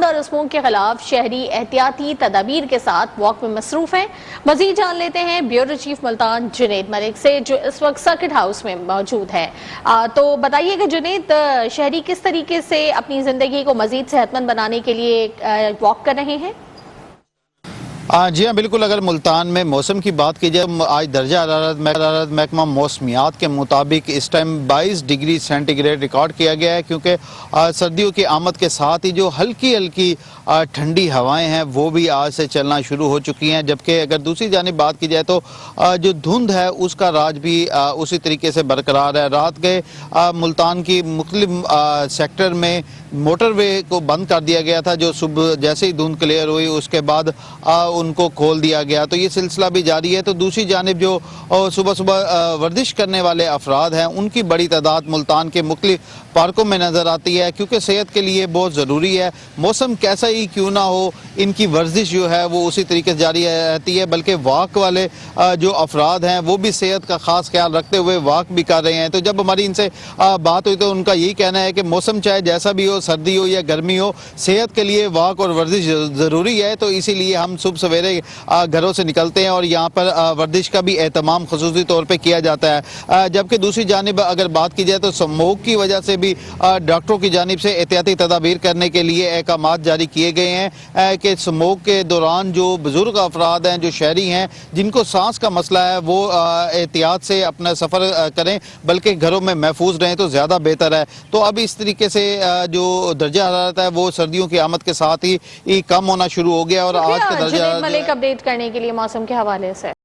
धुंध और स्मोक के खिलाफ शहरी एहतियाती तदाबीर के साथ वॉक में मसरूफ हैं। मजीद जान लेते हैं ब्यूरो चीफ मुल्तान जुनेद मलिक से, जो इस वक्त सर्किट हाउस में मौजूद है। तो बताइए कि जुनेद, शहरी किस तरीके से अपनी जिंदगी को मजीद सेहतमंद बनाने के लिए वॉक कर रहे हैं? जी हाँ, बिल्कुल। अगर मुल्तान में मौसम की बात की जाए, आज दर्जा हरारत महकमा मौसमियात के मुताबिक इस टाइम 22 डिग्री सेंटीग्रेड रिकॉर्ड किया गया है, क्योंकि सर्दियों की आमद के साथ ही जो हल्की हल्की ठंडी हवाएं हैं वो भी आज से चलना शुरू हो चुकी हैं। जबकि अगर दूसरी जानिब बात की जाए तो जो धुंध है उसका राज भी उसी तरीके से बरकरार है। रात के मुल्तान की मुख्तलिफ सेक्टर में मोटरवे को बंद कर दिया गया था, जो सुबह जैसे ही धुंध क्लियर हुई उसके बाद उनको खोल दिया गया, तो ये सिलसिला भी जारी है। तो दूसरी जानिब जो सुबह सुबह वर्जिश करने वाले अफराद हैं उनकी बड़ी तादाद मुल्तान के मुख्तलिफ पार्कों में नज़र आती है, क्योंकि सेहत के लिए बहुत ज़रूरी है। मौसम कैसा ही क्यों ना हो, इनकी वर्जिश जो है वो उसी तरीके से जारी रहती है। बल्कि वॉक वाले जो अफराद हैं वो भी सेहत का ख़ास ख्याल रखते हुए वॉक भी कर रहे हैं। तो जब हमारी इनसे बात हुई तो उनका यही कहना है कि मौसम चाहे जैसा भी हो, सर्दी हो या गर्मी हो, सेहत के लिए वॉक और वर्जिश ज़रूरी है। तो इसीलिए हम सुबह सवेरे घरों से निकलते हैं और यहाँ पर वर्जिश का भी एहतमाम खुसूसी तौर पर किया जाता है। जबकि दूसरी जानिब अगर बात की जाए तो स्मोक की वजह से भी डॉक्टरों की जानिब से एहतियाती तदाबीर करने के लिए अहकामात जारी किए गए हैं कि स्मोक के दौरान जो बुजुर्ग अफराद हैं, जो शहरी हैं, जिनको सांस का मसला है, वो एहतियात से अपना सफ़र करें, बल्कि घरों में महफूज रहें तो ज़्यादा बेहतर है। तो अब इस तरीके से जो दर्जा हरारत है वो सर्दियों की आमद के साथ ही कम होना शुरू हो गया और आज का दर्जा मलिक अपडेट करने के लिए मौसम के हवाले से।